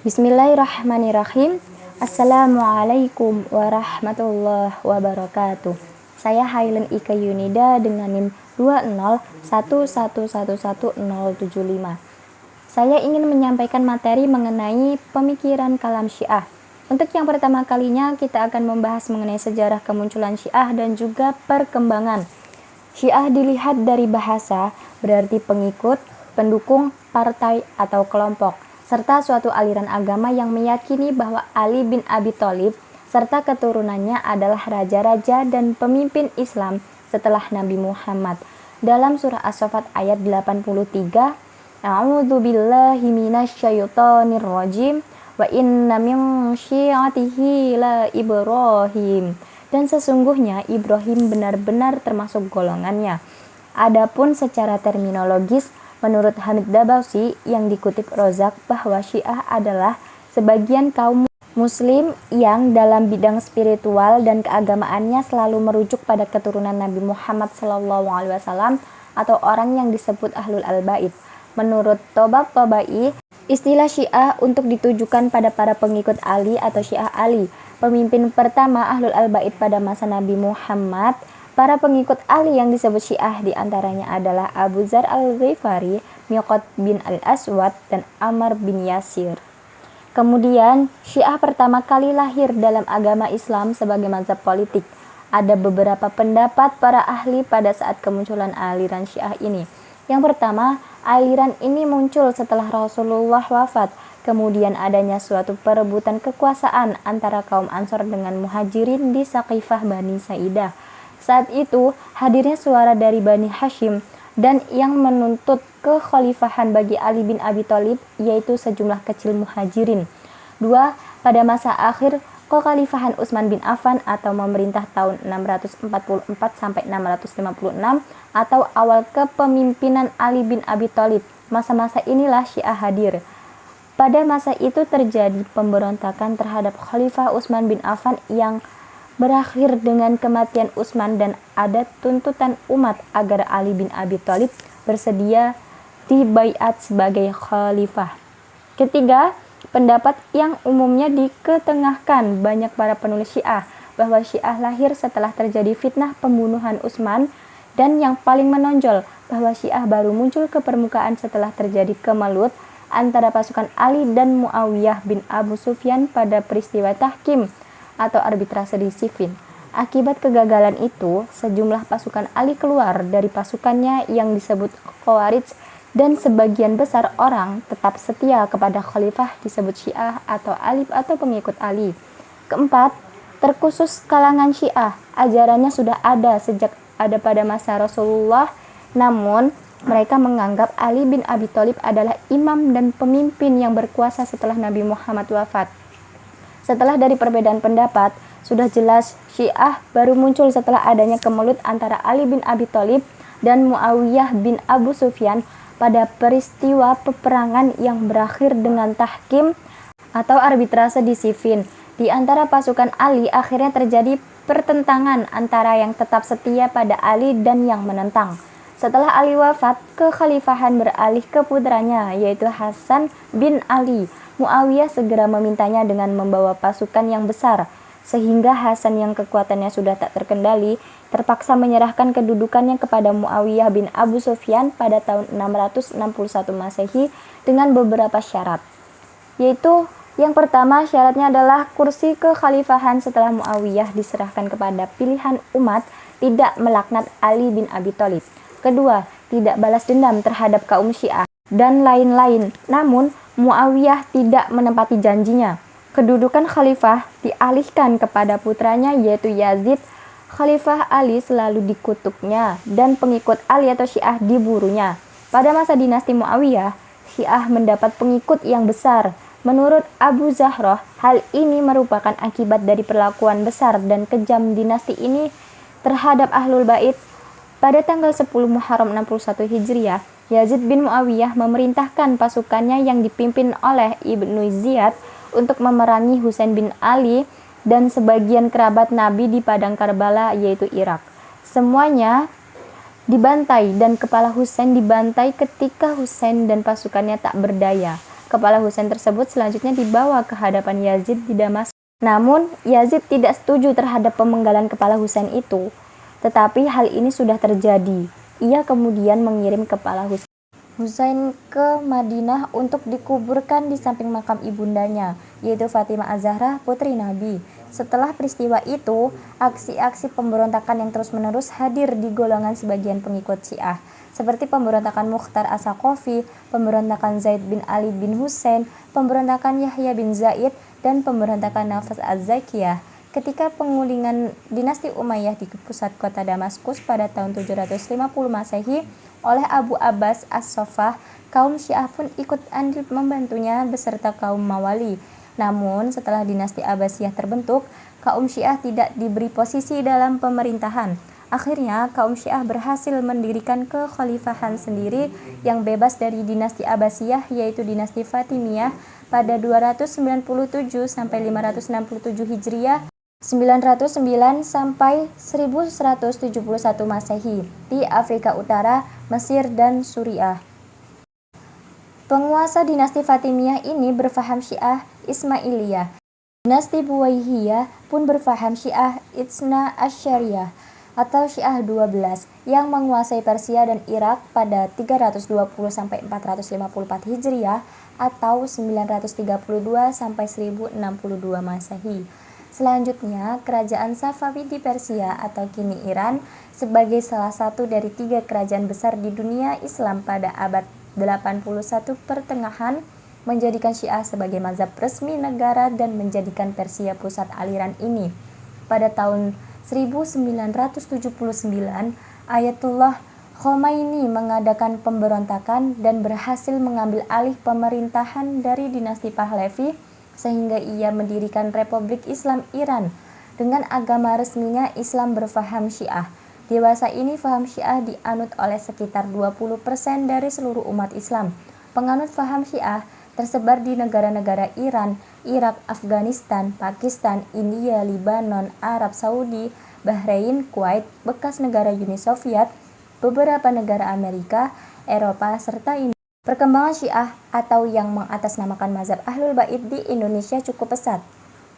Bismillahirrahmanirrahim. Assalamualaikum warahmatullahi wabarakatuh. Saya Hailen Ika Yunida dengan NIM 201111075. Saya ingin menyampaikan materi mengenai pemikiran kalam Syiah. Untuk yang pertama kalinya kita akan membahas mengenai sejarah kemunculan Syiah dan juga perkembangan. Syiah dilihat dari bahasa, berarti pengikut, pendukung, partai, atau kelompok, serta suatu aliran agama yang meyakini bahwa Ali bin Abi Thalib serta keturunannya adalah raja-raja dan pemimpin Islam setelah Nabi Muhammad. Dalam surah As-Saffat ayat 83, A'udzubillahi minasyaitonir rajim wa inna min syi'atihi la Ibrahim. Dan sesungguhnya Ibrahim benar-benar termasuk golongannya. Adapun secara terminologis, menurut Hamid Dabausi yang dikutip Rozak bahwa Syiah adalah sebagian kaum muslim yang dalam bidang spiritual dan keagamaannya selalu merujuk pada keturunan Nabi Muhammad SAW atau orang yang disebut Ahlul Al-Bait. Menurut Tobab Tobai, istilah Syiah untuk ditujukan pada para pengikut Ali atau Syiah Ali, pemimpin pertama Ahlul Al-Bait pada masa Nabi Muhammad. Para pengikut Ali yang disebut Syiah diantaranya adalah Abu Dzar al-Ghifari, Miqdad bin al-Aswad, dan Ammar bin Yasir. Kemudian, Syiah pertama kali lahir dalam agama Islam sebagai mazhab politik. Ada beberapa pendapat para ahli pada saat kemunculan aliran Syiah ini. Yang pertama, aliran ini muncul setelah Rasulullah wafat. Kemudian adanya suatu perebutan kekuasaan antara kaum Ansor dengan Muhajirin di Saqifah Bani Sa'idah. Saat itu, hadirnya suara dari Bani Hashim dan yang menuntut kekhalifahan bagi Ali bin Abi Thalib, yaitu sejumlah kecil Muhajirin. 2. Pada masa akhir kekhalifahan Utsman bin Affan atau memerintah tahun 644 sampai 656 atau awal kepemimpinan Ali bin Abi Thalib. Masa-masa inilah Syiah hadir. Pada masa itu terjadi pemberontakan terhadap Khalifah Utsman bin Affan yang berakhir dengan kematian Utsman dan ada tuntutan umat agar Ali bin Abi Thalib bersedia dibaiat sebagai khalifah. Ketiga, pendapat yang umumnya diketengahkan banyak para penulis Syiah bahwa Syiah lahir setelah terjadi fitnah pembunuhan Utsman, dan yang paling menonjol bahwa Syiah baru muncul ke permukaan setelah terjadi kemelut antara pasukan Ali dan Muawiyah bin Abu Sufyan pada peristiwa Tahkim atau arbitrase di Siffin. Akibat kegagalan itu, sejumlah pasukan Ali keluar dari pasukannya yang disebut Khawarij dan sebagian besar orang tetap setia kepada khalifah disebut Syiah atau Ali atau pengikut Ali. Keempat, terkhusus kalangan Syiah, ajarannya sudah ada sejak ada pada masa Rasulullah, namun mereka menganggap Ali bin Abi Thalib adalah imam dan pemimpin yang berkuasa setelah Nabi Muhammad wafat. Setelah dari perbedaan pendapat, sudah jelas Syiah baru muncul setelah adanya kemelut antara Ali bin Abi Thalib dan Muawiyah bin Abu Sufyan pada peristiwa peperangan yang berakhir dengan tahkim atau arbitrase di Siffin. Di antara pasukan Ali akhirnya terjadi pertentangan antara yang tetap setia pada Ali dan yang menentang. Setelah Ali wafat, kekhalifahan beralih ke putranya yaitu Hasan bin Ali. Muawiyah segera memintanya dengan membawa pasukan yang besar, sehingga Hasan yang kekuatannya sudah tak terkendali terpaksa menyerahkan kedudukannya kepada Muawiyah bin Abu Sufyan pada tahun 661 Masehi dengan beberapa syarat. Yaitu yang pertama, syaratnya adalah kursi kekhalifahan setelah Muawiyah diserahkan kepada pilihan umat tidak melaknat Ali bin Abi Thalib. Kedua, tidak balas dendam terhadap kaum Syiah dan lain-lain. Namun Muawiyah tidak menepati janjinya. Kedudukan khalifah dialihkan kepada putranya yaitu Yazid. Khalifah Ali selalu dikutuknya dan pengikut Ali atau Syiah diburunya. Pada masa dinasti Muawiyah, Syiah mendapat pengikut yang besar. Menurut Abu Zahroh, hal ini merupakan akibat dari perlakuan besar dan kejam dinasti ini terhadap Ahlul Bait. Pada tanggal 10 Muharram 61 Hijriah, Yazid bin Muawiyah memerintahkan pasukannya yang dipimpin oleh Ibnu Ziyad untuk memerangi Husain bin Ali dan sebagian kerabat Nabi di padang Karbala yaitu Irak. Semuanya dibantai dan kepala Husain dibantai ketika Husain dan pasukannya tak berdaya. Kepala Husain tersebut selanjutnya dibawa ke hadapan Yazid di Damaskus. Namun, Yazid tidak setuju terhadap pemenggalan kepala Husain itu. Tetapi hal ini sudah terjadi. Ia kemudian mengirim kepala Husain ke Madinah untuk dikuburkan di samping makam ibundanya, yaitu Fatimah Az-Zahra, putri Nabi. Setelah peristiwa itu, aksi-aksi pemberontakan yang terus-menerus hadir di golongan sebagian pengikut Syiah, seperti pemberontakan Mukhtar As-Saqafi, pemberontakan Zaid bin Ali bin Husain, pemberontakan Yahya bin Zaid, dan pemberontakan Nafas Az-Zakiyah. Ketika pengulingan dinasti Umayyah di pusat kota Damaskus pada tahun 750 Masehi oleh Abu Abbas As-Saffah, kaum Syiah pun ikut andil membantunya beserta kaum Mawali. Namun, setelah dinasti Abbasiyah terbentuk, kaum Syiah tidak diberi posisi dalam pemerintahan. Akhirnya, kaum Syiah berhasil mendirikan kekhalifahan sendiri yang bebas dari dinasti Abbasiyah, yaitu dinasti Fatimiyah pada 297 sampai 567 Hijriah, 909 sampai 1171 Masehi di Afrika Utara, Mesir, dan Suriah. Penguasa dinasti Fatimiyah ini berfaham Syiah Ismailiyah. Dinasti Buwaihiyah pun berfaham Syiah Itsna Asyariyah atau Syiah 12 yang menguasai Persia dan Irak pada 320 sampai 454 Hijriah atau 932 sampai 1062 Masehi. Selanjutnya, kerajaan Safavid di Persia atau kini Iran sebagai salah satu dari 3 kerajaan besar di dunia Islam pada abad 81 pertengahan menjadikan Syiah sebagai mazhab resmi negara dan menjadikan Persia pusat aliran ini. Pada tahun 1979, Ayatullah Khomeini mengadakan pemberontakan dan berhasil mengambil alih pemerintahan dari dinasti Pahlavi sehingga ia mendirikan Republik Islam Iran. Dengan agama resminya Islam berfaham Syiah. Dewasa ini faham Syiah dianut oleh sekitar 20% dari seluruh umat Islam. Penganut faham Syiah tersebar di negara-negara Iran, Irak, Afghanistan, Pakistan, India, Lebanon, Arab Saudi, Bahrain, Kuwait, bekas negara Uni Soviet, beberapa negara Amerika, Eropa, serta India. Perkembangan Syiah atau yang mengatasnamakan mazhab Ahlul Bait di Indonesia cukup pesat.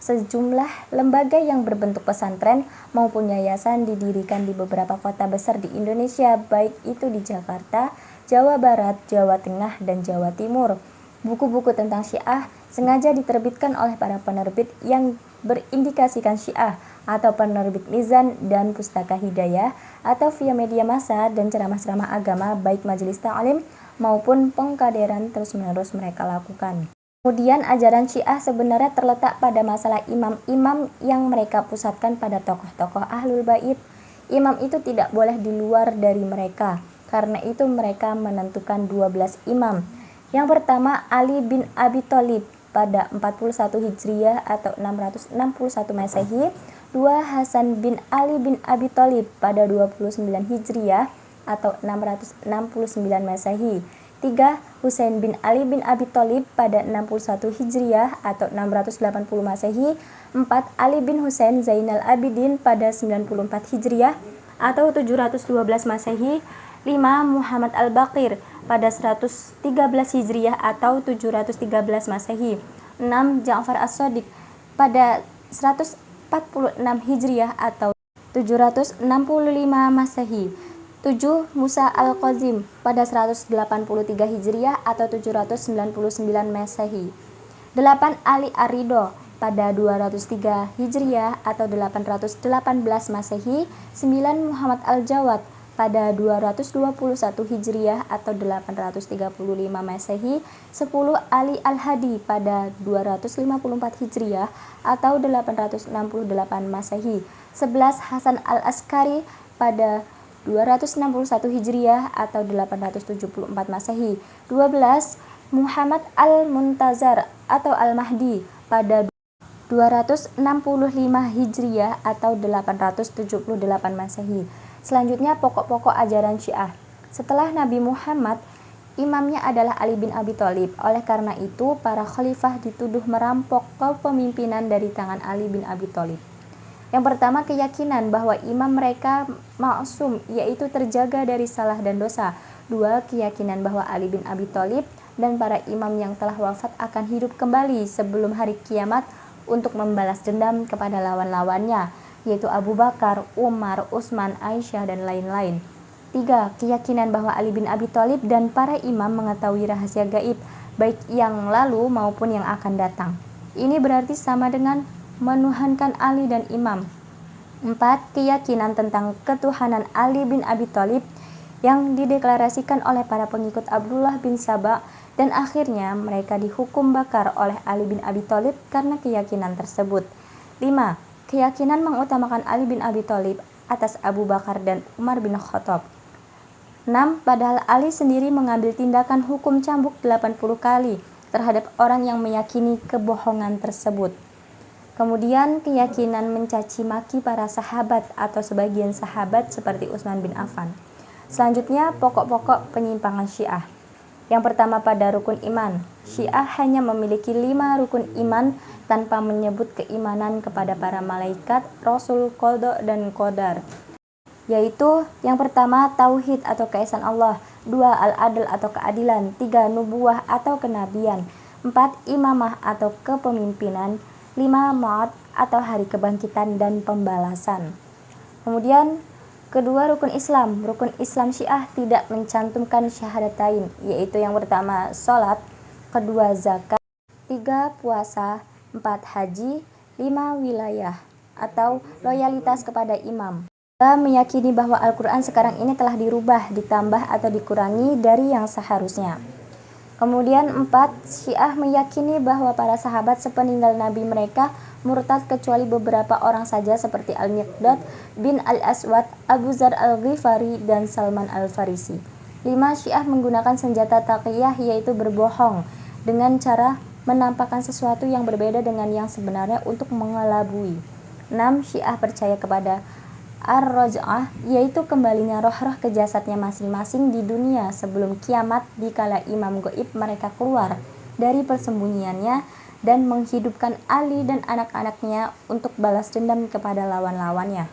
Sejumlah lembaga yang berbentuk pesantren maupun yayasan didirikan di beberapa kota besar di Indonesia, baik itu di Jakarta, Jawa Barat, Jawa Tengah, dan Jawa Timur. Buku-buku tentang Syiah sengaja diterbitkan oleh para penerbit yang berindikasikan Syiah atau penerbit Mizan dan Pustaka Hidayah atau via media massa dan ceramah-ceramah agama baik majelis ta'lim maupun pengkaderan terus-menerus mereka lakukan. Kemudian ajaran Syiah sebenarnya terletak pada masalah imam-imam yang mereka pusatkan pada tokoh-tokoh Ahlul Bait. Imam itu tidak boleh di luar dari mereka. Karena itu mereka menentukan 12 imam. Yang pertama Ali bin Abi Thalib pada 41 Hijriah atau 661 Masehi. 2 Hasan bin Ali bin Abi Thalib pada 29 Hijriah atau 669 Masehi. 3. Husain bin Ali bin Abi Thalib pada 61 Hijriah atau 680 Masehi. 4. Ali bin Husain Zainal Abidin pada 94 Hijriah atau 712 Masehi. 5. Muhammad Al-Baqir pada 113 Hijriah atau 713 Masehi. 6. Ja'far As-Shadiq pada 146 Hijriah atau 765 Masehi. 7. Musa Al-Qazim pada 183 Hijriah atau 799 Masehi. 8. Ali Ar-Ridho pada 203 Hijriah atau 818 Masehi. 9. Muhammad Al-Jawad pada 221 Hijriah atau 835 Masehi. 10. Ali Al-Hadi pada 254 Hijriah atau 868 Masehi. 11. Hasan Al-Askari pada 261 Hijriah atau 874 Masehi. 12. Muhammad Al-Muntazar atau Al-Mahdi pada 265 Hijriah atau 878 Masehi. Selanjutnya pokok-pokok ajaran Syiah. Setelah Nabi Muhammad, imamnya adalah Ali bin Abi Thalib. Oleh karena itu, para khalifah dituduh merampok kepemimpinan dari tangan Ali bin Abi Thalib. Yang pertama, keyakinan bahwa imam mereka maksum, yaitu terjaga dari salah dan dosa. 2. Keyakinan bahwa Ali bin Abi Thalib dan para imam yang telah wafat akan hidup kembali sebelum hari kiamat untuk membalas dendam kepada lawan-lawannya, yaitu Abu Bakar, Umar, Utsman, Aisyah, dan lain-lain. 3. Keyakinan bahwa Ali bin Abi Thalib dan para imam mengetahui rahasia gaib, baik yang lalu maupun yang akan datang. Ini berarti sama dengan menuhankan Ali dan imam. 4. Keyakinan tentang ketuhanan Ali bin Abi Thalib yang dideklarasikan oleh para pengikut Abdullah bin Saba, dan akhirnya mereka dihukum bakar oleh Ali bin Abi Thalib karena keyakinan tersebut. 5. Keyakinan mengutamakan Ali bin Abi Thalib atas Abu Bakar dan Umar bin Khattab. 6. Padahal Ali sendiri mengambil tindakan hukum cambuk 80 kali terhadap orang yang meyakini kebohongan tersebut. Kemudian keyakinan mencaci maki para sahabat atau sebagian sahabat seperti Utsman bin Affan. Selanjutnya, pokok-pokok penyimpangan Syiah. Yang pertama, pada rukun iman. Syiah hanya memiliki 5 rukun iman tanpa menyebut keimanan kepada para malaikat, rasul, qada, dan qadar. Yaitu yang pertama, tauhid atau keesaan Allah. 2. Al-adl atau keadilan. 3. Nubuwah atau kenabian. 4. Imamah atau kepemimpinan. 5. Ma'ad atau hari kebangkitan dan pembalasan. Kemudian kedua, rukun Islam. Rukun Islam Syiah tidak mencantumkan syahadatain, yaitu yang pertama sholat, kedua zakat, 3 puasa, 4 haji, 5 wilayah atau loyalitas kepada imam. Kita meyakini bahwa Al-Quran sekarang ini telah dirubah, ditambah atau dikurangi dari yang seharusnya. Kemudian 4, Syiah meyakini bahwa para sahabat sepeninggal Nabi mereka murtad kecuali beberapa orang saja seperti Al-Miqdad bin Al-Aswad, Abu Dzar Al-Ghifari, dan Salman Al-Farisi. 5. Syiah menggunakan senjata taqiyah, yaitu berbohong dengan cara menampakkan sesuatu yang berbeda dengan yang sebenarnya untuk mengelabui. 6. Syiah percaya kepada Ar-Raj'ah, yaitu kembalinya roh-roh ke jasadnya masing-masing di dunia sebelum kiamat dikala imam gaib mereka keluar dari persembunyiannya dan menghidupkan Ali dan anak-anaknya untuk balas dendam kepada lawan-lawannya.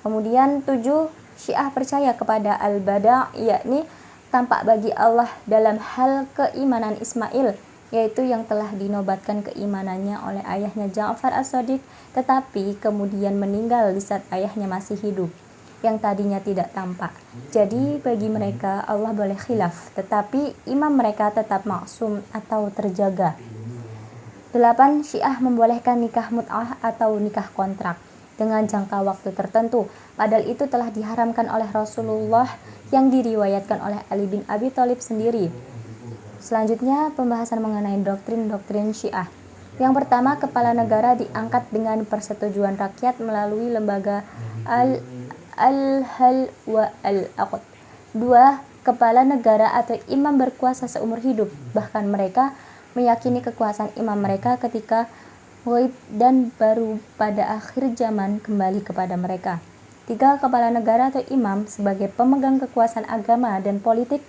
Kemudian 7. Syiah percaya kepada Al-Bada', yakni tampak bagi Allah dalam hal keimanan Ismail, yaitu yang telah dinobatkan keimanannya oleh ayahnya Ja'far As-Shadiq, tetapi kemudian meninggal di saat ayahnya masih hidup, yang tadinya tidak tampak. Jadi bagi mereka Allah boleh khilaf, tetapi imam mereka tetap maksum atau terjaga. 8. Syiah membolehkan nikah mut'ah atau nikah kontrak dengan jangka waktu tertentu, padahal itu telah diharamkan oleh Rasulullah yang diriwayatkan oleh Ali bin Abi Thalib sendiri. Selanjutnya, pembahasan mengenai doktrin-doktrin Syiah. Yang pertama, kepala negara diangkat dengan persetujuan rakyat melalui lembaga Al-Hal wa Al-Aqd. 2. Kepala negara atau imam berkuasa seumur hidup, bahkan mereka meyakini kekuasaan imam mereka ketika ghaib dan baru pada akhir zaman kembali kepada mereka. 3. Kepala negara atau imam sebagai pemegang kekuasaan agama dan politik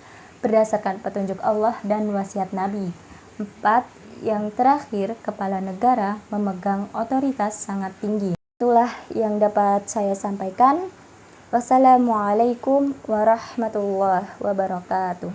berdasarkan petunjuk Allah dan wasiat Nabi. 4. Yang terakhir, kepala negara memegang otoritas sangat tinggi. Itulah yang dapat saya sampaikan. Wassalamualaikum warahmatullahi wabarakatuh.